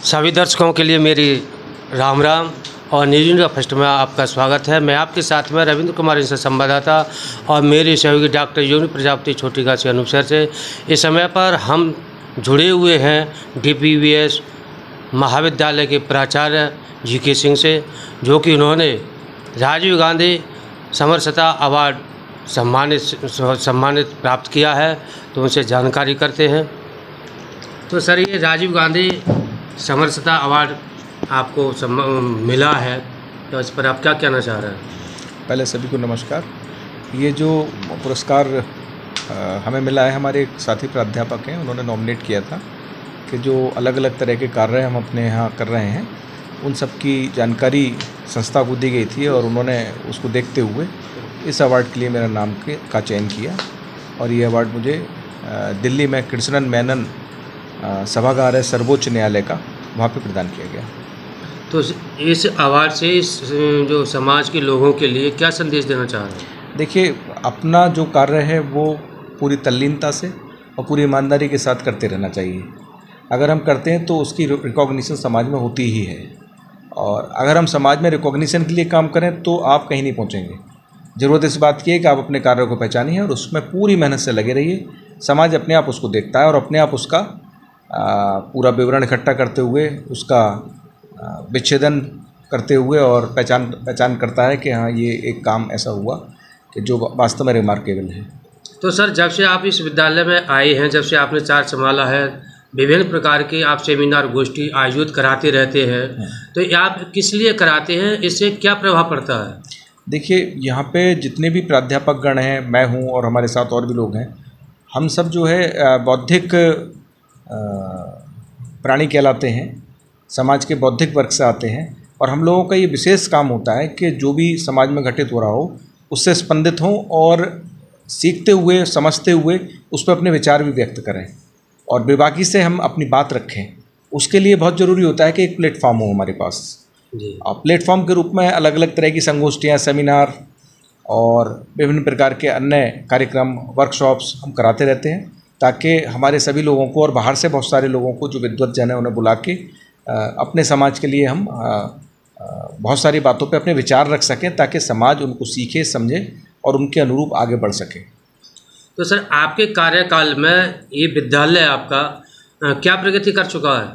सभी दर्शकों के लिए मेरी राम राम और न्यूज़ इंडिया फर्स्ट में आपका स्वागत है। मैं आपके साथ में रविंद्र कुमार इनसे संवाददाता और मेरे सहयोगी डॉक्टर योनि प्रजापति छोटी गाछी अनुपसर से। इस समय पर हम जुड़े हुए हैं DPVS महाविद्यालय के प्राचार्य GK सिंह से, जो कि उन्होंने राजीव गांधी समरसता अवार्ड सम्मानित प्राप्त किया है, तो उनसे जानकारी करते हैं। तो सर, ये राजीव गांधी समरसता अवार्ड आपको मिला है, तो इस पर आप क्या कहना चाह रहे हैं? पहले सभी को नमस्कार। ये जो पुरस्कार हमें मिला है, हमारे एक साथी प्राध्यापक हैं, उन्होंने नॉमिनेट किया था कि जो अलग अलग तरह के कार्य हम अपने यहाँ कर रहे हैं उन सब की जानकारी संस्था को दी गई थी और उन्होंने उसको देखते हुए इस अवार्ड के लिए मेरा नाम का चयन किया और ये अवार्ड मुझे दिल्ली में कृष्णन मेनन सभागार है सर्वोच्च न्यायालय का, वहाँ पे प्रदान किया गया। तो इस अवार्ड से इस जो समाज के लोगों के लिए क्या संदेश देना चाह रहे हैं? देखिए, अपना जो कार्य है वो पूरी तल्लीनता से और पूरी ईमानदारी के साथ करते रहना चाहिए। अगर हम करते हैं तो उसकी रिकॉग्निशन समाज में होती ही है, और अगर हम समाज में रिकॉग्निशन के लिए काम करें तो आप कहीं नहीं पहुँचेंगे। ज़रूरत इस बात की है कि आप अपने कार्यों को पहचानिए और उसमें पूरी मेहनत से लगे रहिए। समाज अपने आप उसको देखता है और अपने आप उसका पूरा विवरण इकट्ठा करते हुए उसका विच्छेदन करते हुए और पहचान करता है कि हाँ, ये एक काम ऐसा हुआ कि जो वास्तव में रिमार्केबल है। तो सर, जब से आप इस विद्यालय में आए हैं, जब से आपने चार्ज संभाला है, विभिन्न प्रकार के आप सेमिनार गोष्ठी आयोजित कराते रहते हैं, तो आप किस लिए कराते हैं? इससे क्या प्रभाव पड़ता है? देखिए, यहाँ पे जितने भी प्राध्यापक गण हैं, मैं हूँ और हमारे साथ और भी लोग हैं, हम सब जो है बौद्धिक प्राणी कहलाते हैं, समाज के बौद्धिक वर्ग से आते हैं और हम लोगों का ये विशेष काम होता है कि जो भी समाज में घटित हो रहा हो उससे स्पंदित हों और सीखते हुए समझते हुए उस पर अपने विचार भी व्यक्त करें और बेबाकी से हम अपनी बात रखें। उसके लिए बहुत ज़रूरी होता है कि एक प्लेटफॉर्म हो हमारे पास। और प्लेटफॉर्म के रूप में अलग अलग तरह की संगोष्ठियाँ, सेमिनार और विभिन्न प्रकार के अन्य कार्यक्रम, वर्कशॉप्स हम कराते रहते हैं, ताकि हमारे सभी लोगों को और बाहर से बहुत सारे लोगों को जो विद्वत जन है उन्हें बुला के अपने समाज के लिए हम बहुत सारी बातों पे अपने विचार रख सकें, ताकि समाज उनको सीखे, समझे और उनके अनुरूप आगे बढ़ सके। तो सर, आपके कार्यकाल में ये विद्यालय आपका क्या प्रगति कर चुका है?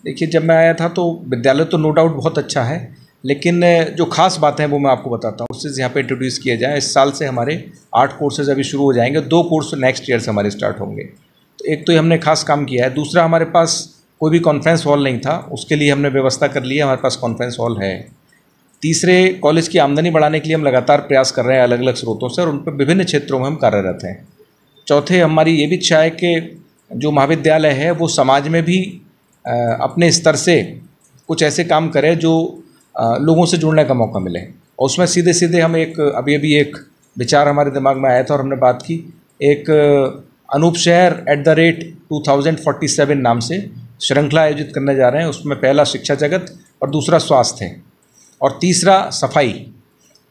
देखिए, जब मैं आया था तो विद्यालय तो नो डाउट बहुत अच्छा है, लेकिन जो खास बातें हैं वो मैं आपको बताता हूँ। उससे यहाँ पे इंट्रोड्यूस किया जाए। इस साल से हमारे 8 कोर्सेज अभी शुरू हो जाएंगे, 2 कोर्स नेक्स्ट ईयर से हमारे स्टार्ट होंगे। तो एक तो हमने खास काम किया है। दूसरा, हमारे पास कोई भी कॉन्फ्रेंस हॉल नहीं था, उसके लिए हमने व्यवस्था कर ली है, हमारे पास कॉन्फ्रेंस हॉल है। तीसरे, कॉलेज की आमदनी बढ़ाने के लिए हम लगातार प्रयास कर रहे हैं अलग अलग स्रोतों से और उन पर विभिन्न क्षेत्रों में हम कार्यरत हैं। चौथे, हमारी ये भी इच्छा है कि जो महाविद्यालय है वो समाज में भी अपने स्तर से कुछ ऐसे काम करे जो लोगों से जुड़ने का मौका मिले, और उसमें सीधे सीधे हम अभी एक विचार हमारे दिमाग में आया था और हमने बात की, एक अनूप शहर @2047 नाम से श्रृंखला आयोजित करने जा रहे हैं। उसमें पहला शिक्षा जगत और दूसरा स्वास्थ्य है और तीसरा सफाई।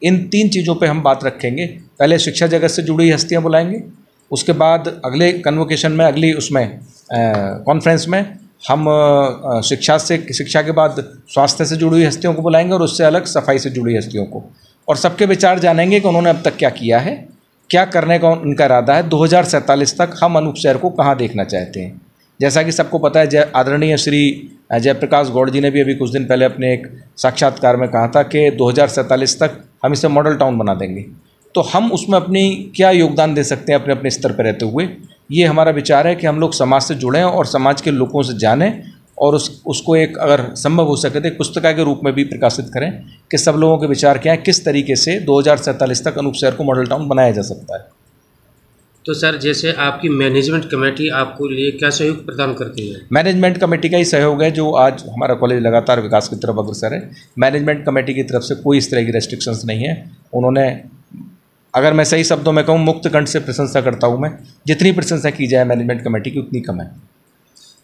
इन 3 चीज़ों पे हम बात रखेंगे। पहले शिक्षा जगत से जुड़ी हस्तियां बुलाएंगे, उसके बाद अगले कन्वोकेशन में, अगली उसमें कॉन्फ्रेंस में हम शिक्षा के बाद स्वास्थ्य से जुड़ी हुई हस्तियों को बुलाएंगे और उससे अलग सफाई से जुड़ी हस्तियों को, और सबके विचार जानेंगे कि उन्होंने अब तक क्या किया है, क्या करने का उनका इरादा है, 2047 तक हम अनूप शहर को कहाँ देखना चाहते हैं। जैसा कि सबको पता है, आदरणीय श्री जयप्रकाश गौड़ जी ने भी अभी कुछ दिन पहले अपने एक साक्षात्कार में कहा था कि 2047 तक हम इसे मॉडल टाउन बना देंगे। तो हम उसमें अपनी क्या योगदान दे सकते हैं अपने अपने स्तर पर रहते हुए, ये हमारा विचार है कि हम लोग समाज से जुड़ें और समाज के लोगों से जानें और उसको एक, अगर संभव हो सके तो एक पुस्तिका के रूप में भी प्रकाशित करें कि सब लोगों के विचार क्या हैं, किस तरीके से 2047 तक अनूप शहर को मॉडल टाउन बनाया जा सकता है। तो सर, जैसे आपकी मैनेजमेंट कमेटी आपको लिए क्या सहयोग प्रदान करती है? मैनेजमेंट कमेटी का ही सहयोग है जो आज हमारा कॉलेज लगातार विकास की तरफ अग्रसर है। मैनेजमेंट कमेटी की तरफ से कोई इस तरह की रेस्ट्रिक्शंस नहीं है। उन्होंने, अगर मैं सही शब्दों में कहूँ, मुक्त कंठ से प्रशंसा करता हूँ मैं। जितनी प्रशंसा की जाए मैनेजमेंट कमेटी की उतनी कम है।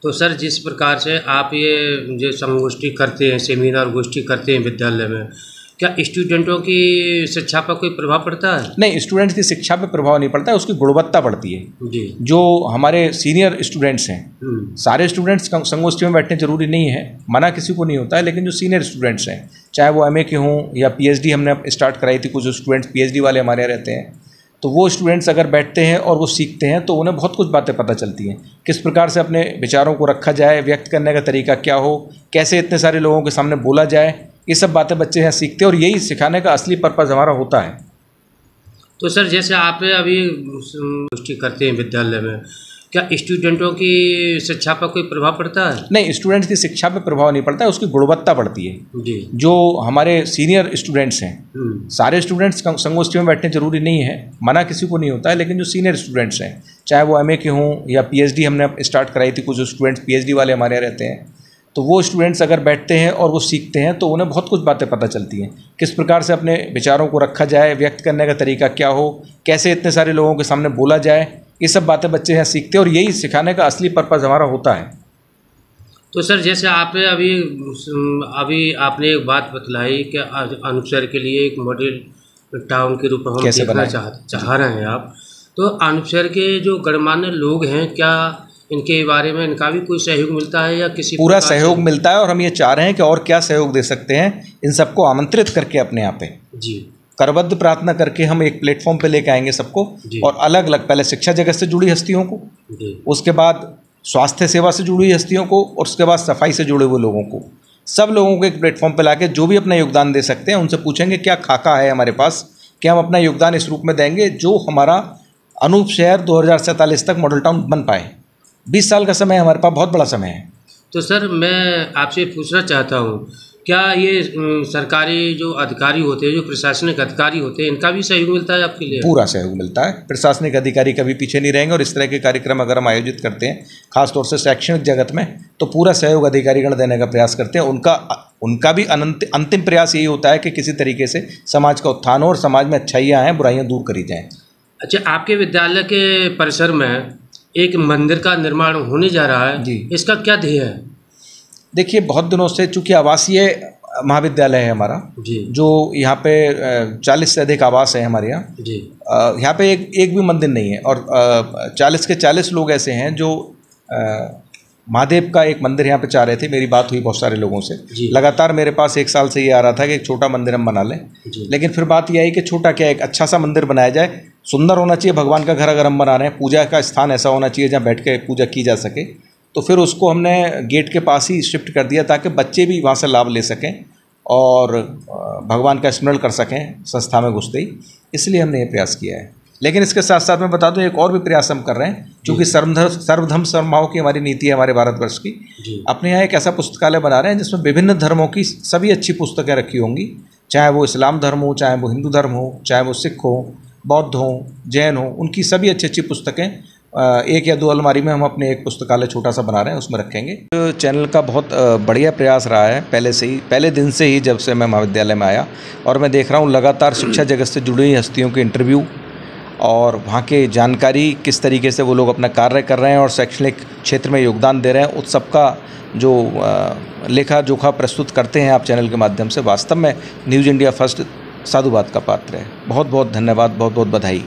तो सर, जिस प्रकार से आप ये जो संगोष्ठी करते हैं, सेमिनार गोष्ठी करते हैं विद्यालय में, क्या स्टूडेंटों की शिक्षा पर कोई प्रभाव पड़ता है? नहीं, स्टूडेंट्स की शिक्षा पे प्रभाव नहीं पड़ता है, उसकी गुणवत्ता बढ़ती है। जी। जो हमारे सीनियर स्टूडेंट्स हैं, सारे स्टूडेंट्स संगोष्ठी में बैठने जरूरी नहीं है, मना किसी को नहीं होता है, लेकिन जो सीनियर स्टूडेंट्स हैं, चाहे वो एमए के हों या पीएचडी हमने स्टार्ट कराई थी, कुछ स्टूडेंट्स पीएचडी वाले हमारे यहाँ रहते हैं, तो वो स्टूडेंट्स अगर बैठते हैं और वो सीखते हैं तो उन्हें बहुत कुछ बातें पता चलती हैं, किस प्रकार से अपने विचारों को रखा जाए, व्यक्त करने का तरीका क्या हो, कैसे इतने सारे लोगों के सामने बोला जाए, ये सब बातें बच्चे यहाँ सीखते हैं और यही सिखाने का असली पर्पज़ हमारा होता है। तो सर, जैसे आप अभी गोष्ठी करते हैं विद्यालय में, क्या स्टूडेंटों की शिक्षा पर कोई प्रभाव पड़ता है? नहीं, स्टूडेंट्स की शिक्षा पे प्रभाव नहीं पड़ता है, उसकी गुणवत्ता बढ़ती है। जी। जो हमारे सीनियर स्टूडेंट्स हैं, सारे स्टूडेंट्स संगोष्ठी में बैठने जरूरी नहीं है, मना किसी को नहीं होता है, लेकिन जो सीनियर स्टूडेंट्स हैं, चाहे वो एमए के हों या पीएचडी हमने स्टार्ट कराई थी, कुछ स्टूडेंट्स पीएचडी वाले हमारे यहाँ रहते हैं, तो वो स्टूडेंट्स अगर बैठते हैं और वो सीखते हैं तो उन्हें बहुत कुछ बातें पता चलती हैं, किस प्रकार से अपने विचारों को रखा जाए, व्यक्त करने का तरीका क्या हो, कैसे इतने सारे लोगों के सामने बोला जाए, ये सब बातें बच्चे यहाँ सीखते हैं और यही सिखाने का असली पर्पज़ हमारा होता है। तो सर, जैसे आपने अभी आपने एक बात बतलाई कि अनूपशहर के लिए एक मॉडल टाउन के रूप में हम देखना चाह रहे हैं आप, तो अनूपशहर के जो गणमान्य लोग हैं, क्या इनके बारे में इनका भी कोई सहयोग मिलता है या किसी पूरा सहयोग मिलता है और हम ये चाह रहे हैं कि और क्या सहयोग दे सकते हैं, इन सबको आमंत्रित करके अपने यहाँ पे जी करबद्ध प्रार्थना करके हम एक प्लेटफॉर्म पे लेके आएंगे सबको, और अलग अलग पहले शिक्षा जगत से जुड़ी हस्तियों को, उसके बाद स्वास्थ्य सेवा से जुड़ी हस्तियों को, और उसके बाद सफाई से जुड़े हुए लोगों को, सब लोगों को एक प्लेटफॉर्म पे लाके जो भी अपना योगदान दे सकते हैं उनसे पूछेंगे क्या खाका है हमारे पास, क्या हम अपना योगदान इस रूप में देंगे जो हमारा अनूपशहर 2047 तक मॉडल टाउन बन पाए। 20 साल का समय हमारे पास बहुत बड़ा समय है। तो सर, मैं आपसे पूछना चाहता हूँ, क्या ये सरकारी जो अधिकारी होते हैं, जो प्रशासनिक अधिकारी होते हैं, इनका भी सहयोग मिलता है आपके लिए? पूरा सहयोग मिलता है, प्रशासनिक अधिकारी कभी पीछे नहीं रहेंगे, और इस तरह के कार्यक्रम अगर हम आयोजित करते हैं खासतौर से शैक्षणिक जगत में, तो पूरा सहयोग अधिकारीगण देने का प्रयास करते हैं। उनका भी अंतिम प्रयास यही होता है कि किसी तरीके से समाज का उत्थान हो और समाज में अच्छाइयाँ आएँ, बुराइयाँ दूर करी जाएँ। अच्छा, आपके विद्यालय के परिसर में एक मंदिर का निर्माण होने जा रहा है जी, इसका क्या ध्येय है? देखिए, बहुत दिनों से चूँकि आवासीय महाविद्यालय है हमारा जी, जो यहाँ पे 40 से अधिक आवास है हमारे यहाँ जी, यहाँ पे एक भी मंदिर नहीं है, और 40 के 40 लोग ऐसे हैं जो महादेव का एक मंदिर यहाँ पे चाह रहे थे। मेरी बात हुई बहुत सारे लोगों से, लगातार मेरे पास 1 साल से ये आ रहा था कि एक छोटा मंदिर हम बना लें, लेकिन फिर बात ये आई कि छोटा क्या, एक अच्छा सा मंदिर बनाया जाए, सुंदर होना चाहिए, भगवान का घर अगर हम बना रहे हैं, पूजा का स्थान ऐसा होना चाहिए जहाँ बैठ के पूजा की जा सके। तो फिर उसको हमने गेट के पास ही शिफ्ट कर दिया ताकि बच्चे भी वहाँ से लाभ ले सकें और भगवान का स्मरण कर सकें संस्था में घुसते ही, इसलिए हमने ये प्रयास किया है। लेकिन इसके साथ साथ मैं बता दूं, एक और भी प्रयास हम कर रहे हैं, क्योंकि सर्वधर्म समभाव की हमारी नीति है हमारे भारतवर्ष की। अपने यहाँ एक ऐसा पुस्तकालय बना रहे हैं जिसमें विभिन्न धर्मों की सभी अच्छी पुस्तकें रखी होंगी, चाहे वो इस्लाम धर्म हो, चाहे वो हिंदू धर्म हो, चाहे वो सिख हो, बौद्ध हो, जैन हो, उनकी सभी अच्छी अच्छी पुस्तकें 1 या 2 अलमारी में हम अपने एक पुस्तकालय छोटा सा बना रहे हैं, उसमें रखेंगे। तो चैनल का बहुत बढ़िया प्रयास रहा है पहले से ही, पहले दिन से ही जब से मैं महाविद्यालय में आया, और मैं देख रहा हूँ लगातार शिक्षा जगत से जुड़ी हस्तियों के इंटरव्यू और वहाँ के जानकारी, किस तरीके से वो लोग अपना कार्य कर रहे हैं और शैक्षणिक क्षेत्र में योगदान दे रहे हैं, उस सब का जो लेखा जोखा प्रस्तुत करते हैं आप चैनल के माध्यम से, वास्तव में न्यूज़ इंडिया फर्स्ट साधुवाद का पात्र है। बहुत बहुत धन्यवाद, बहुत बहुत बधाई।